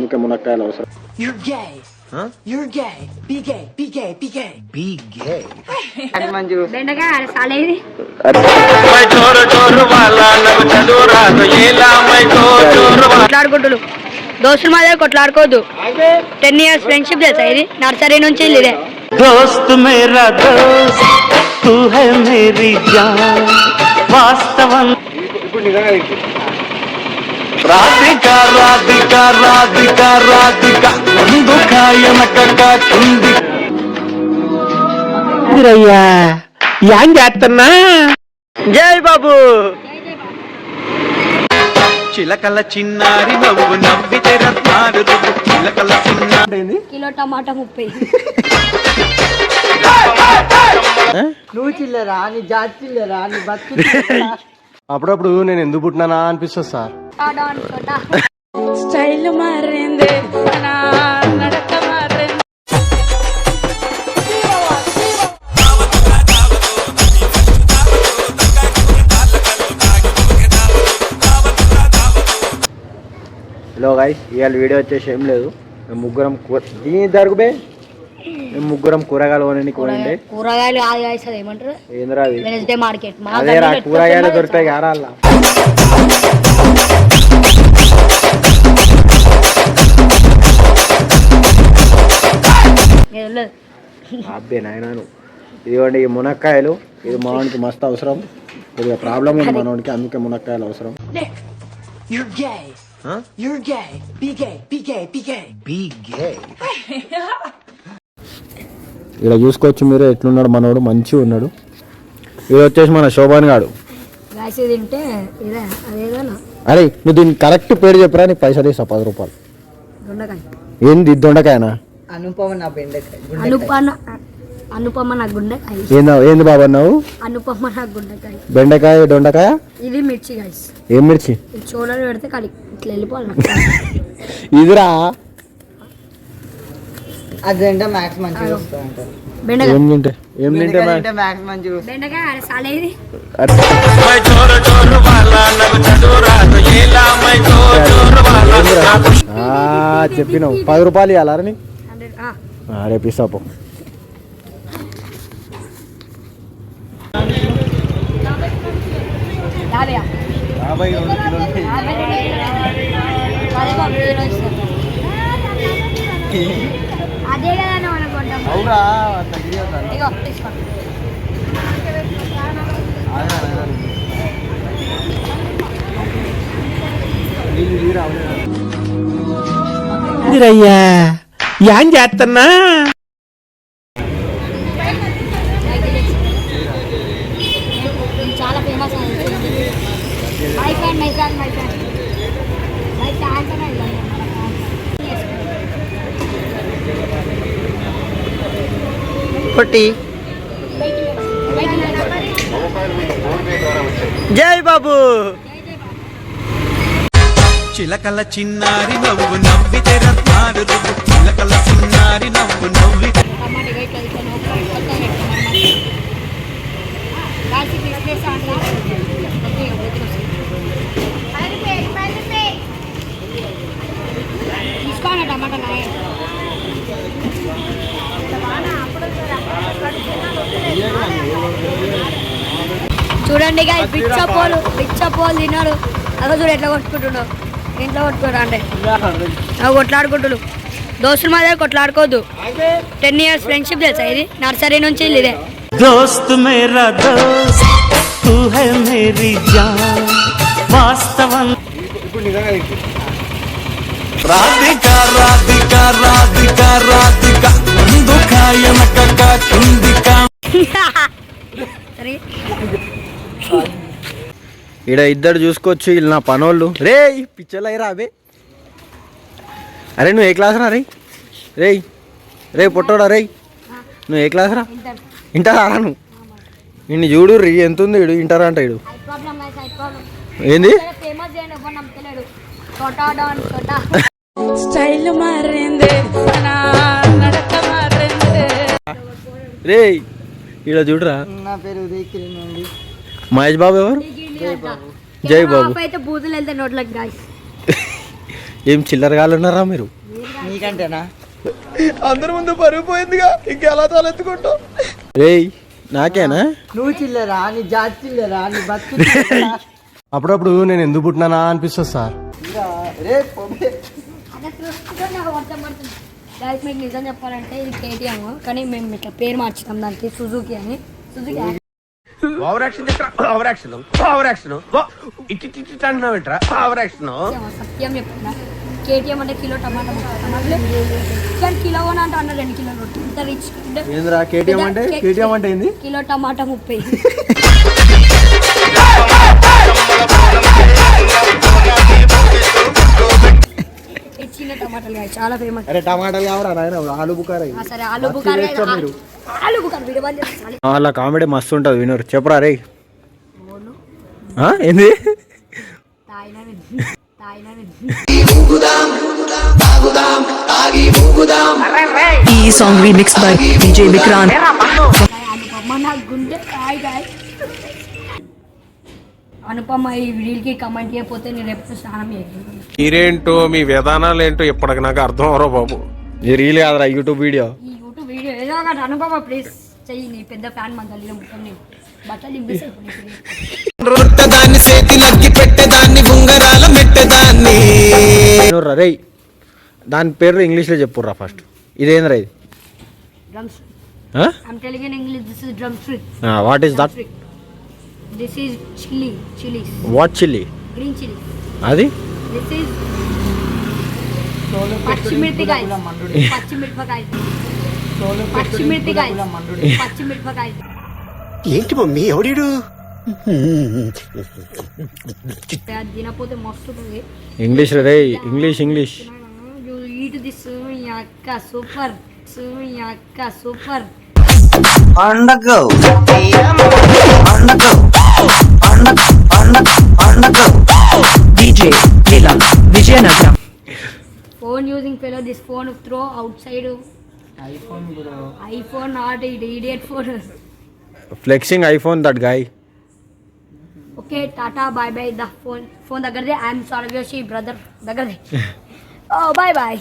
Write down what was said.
అందుకే మునక్కాయలు అవసరం. You're gay. Huh? You're gay. Be gay. Be gay. Be gay. Be gay. Manju బెండకాయ సాలేది కొట్లాడుకుంటులు దోస్తుల మధ్య కొట్లాడుకోవద్దు. 10 years ఫ్రెండ్షిప్ తెలుసా ఇది? నర్సరీ నుంచి ఇదే దోస్త్ మేరా దోస్త్ తూ హై మేరీ జాన్ వాస్తవం. ఇప్పుడు నిజంగా రాధిక రాధిక రాధిక రాధిక దుఃఖాయనకుంది రయ్యా ఏం చేస్తున్నా. జై బాబు చిలకల చిన్నారి నవ్వు నవ్వితే రత్నాలు చిలకల చిన్నారి కిలో టమాటా 30. నువ్వు చిల్లరా నీ జాతి చిల్లరా నీ బతుకు అప్పుడప్పుడు నేను ఎందుకు పుట్టినానా అనిపిస్తుంది సార్. స్టైల్ మారింది నా నడక మారింది. హలో గైస్, ఇవాళ వీడియో వచ్చేసి ఏం లేదు. మేము ముగ్గురం దీని జరుగుబే మేము ముగ్గురం కూరగాయలు కొనండి. కూరగాయలు ఏమంటారు ఏంద్రా అది? వెనస్డే మార్కెట్ అదేరా కూరగాయలు దొరుకుతాయి ఆరాళ్ళ. అబ్బే నాయనాను ఇదిగోండి ఈ మునక్కాయలు. ఇది మనోడికి మస్తు అవసరం. కొద్దిగా ప్రాబ్లం ఉంది మనోడికి, అందుకే మునక్కాయలు అవసరం. Nick, you're gay. Huh? You're gay. Be gay. Be gay. Be gay. Be gay. ఇక్కడ చూసుకోవచ్చు మీరు ఎట్లున్నాడు మనోడు, మంచిగా ఉన్నాడు. ఇది వచ్చేసి మన శోభాన్ గాడు. తింటే అరే నువ్వు దీనికి కరెక్ట్ పేరు చెప్పరా, నీకు పైసలు ఇస్తా 10 రూపాయలు. ఏంది దొండకాయనా? అనుపమ నా బెండకాయ. అనుపమ నా గుండెకాయ. ఏంది బాబా అన్నావు? అనుపమ నా గుండెకాయ. బెండకాయ దొండకాయ. ఇది మిర్చి గైస్. ఏం మిర్చి? చూడలు పెడితే కలి ఇట్లా వెళ్ళిపోవాలి. ఇదిరా అదంటే మ్యాక్స్ మంచిగా వస్తుంది అంటారు. ఏం తింటే మ్యాక్స్ మంచిగా వస్తుంది. బెండకాయ సాలేది చెప్పినావు 10 రూపాయలు ఇవ్వాలా నీకు? రేపు ఇస్తాపు. అదే కదా అనుకుంటాం. ఇగో తీసుకోండి. రయ్యా ఏం చేస్తున్నా. చాలా famous my friend my friend my friend my chance కొట్టి జై బాబు. చిలకల చిన్నారి నవ్వు నవ్వితే రత్నాలు చిలకల చిన్నారి నవ్వు నవ్వితే తీసుకోండి టమాటా. చూడండి పిచ్చపోలు తిన్నాడు. అదో చూడు ఎట్లా కొట్టుకుంటున్నావు. ఇంట్లో కొట్టుకోడు అంటే అవి కొట్లాడుకుంటున్నాడు. దోస్తుల మధ్య కొట్లాడుకోవద్దు. 10 years ఫ్రెండ్షిప్ తెలుసా ఇది? నర్సరీ నుంచి ఇదే దోస్త్ మేరా దోస్త్ తూ హై మేరీ జాన్ వాస్తవం. ఇప్పుడు నిజంగా రాధిక రాధిక రాధిక రాధిక దుఃఖాయనకుంది. ఇక్కడ ఇద్దరు చూసుకోవచ్చు, వీళ్ళు నా పనోళ్ళు. రే పిచ్చలు అయ్యి రాబే. అరే నువ్వు ఏ క్లాస్ రా? రే రే పొట్టోడా రే, నువ్వు ఏ క్లాస్ రా? ఇంటర్ రా నువ్వు. నిన్ను చూడు రీ ఎంత ఉంది. ఇడు ఇంటర్ అంట. ఇడు ఏంది? స్టైల్ మారింది నా నడక మారింది. రే ఇక్కడ చూడరా. నా పేరు ఉదయ్ కిరణ్ అండి. మహేష్ బాబు ఎవరు? జై బాబు. అయితే బూతులు వెళ్తే నోట్లకు గాయస్. ఏం చిల్లరగాలు ఉన్నారా మీరు? నీకంటేనా రేయ్ నాకేనా నువ్వు చిల్లరా నీ జాతి చిల్లరా నీ బతుకు చిల్లరా? అప్పుడప్పుడు నేను ఎందుకు పుట్టినానా అనిపిస్తుంది సార్. రే పొమ్మే. అదే చూస్తుంటే నాకు అర్థం పడుతుంది. గైస్ మీకు నిజం చెప్పాలంటే ఇది కేటీఎం, కానీ మేము ఇట్లా పేరు మార్చినాం దానికి సుజుకి అని. సుజుకి సత్యం చెప్తున్నా. కేటీఎం అంటే కిలో టమాటా కానీ కిలో అని అంటే అన్న 2 కిలోలు ఇంత రిచ్ ఏంద్రా కేటీఎం అంటే? కేటీఎం అంటే ఏంది? కిలో టమాటా 30. చిన్న టమాటాలు కాదు, చాలా ఫేమస్. అరే టమాటాలు కావరా నాయన, ఆలు బుకారా సరే ఆలు బుకార్ ఆలు బుకార్ వీడియో బంద్ చేస్తాను. అలా కామెడీ మస్తు ఉంటుంది వినరు. చెప్పరా రే. ఏంది? ఈ song remix by DJ Vikrant. Anupama నా గుండె కాయ్ కాయ్. అనుపమ ఈ వీడియోకి కమెంట్ చేయకపోతే నేను రేపు స్నానం చేయను. మీరేంటో మీ విధానాలు ఏంటో ఇప్పటికి నాకు అర్థం అవరో బాబు. ఇది రీల్ కాదురా, యూట్యూబ్ వీడియో. ఈ యూట్యూబ్ వీడియో ఏదో ఒకటి అనుపమ ప్లీజ్ చెయ్యి. నీ పెద్ద ఫ్యాన్ మన తల్లి మొత్తం నేను బట్టలు ఇంపేసాను. రొట్టెదాన్ని చేతిలకి పెట్టేదాన్ని ఉంగరాల మెట్టేదాన్ని. వినర్రా రే, దాని పేరు ఇంగ్లీష్లో చెప్పుర్రా ఫస్ట్. ఇదేంద్రా ఇది? Drums. I'm telling in English, this is drum stick. What is that? This is chilies. What chilli? Green chili. అది This is పచ్చిమిరపకాయ. పచ్చిమిరపకాయ. ఏంటి మమ్మీ ఎవడీడు? అది తినపోతే మస్తు ఉంటుంది. English ray, English. You eat this, అక్క సూపర్. అక్క super. పండగో DJ Leela Vizianagaram. Phone using fellow, this phone throw outside. iPhone not idiot phone. Flexing iPhone that guy. Okay, Tata, bye bye. The phone దగ్గరదే. I am sorry, brother. దగ్గరదే. Oh, bye bye.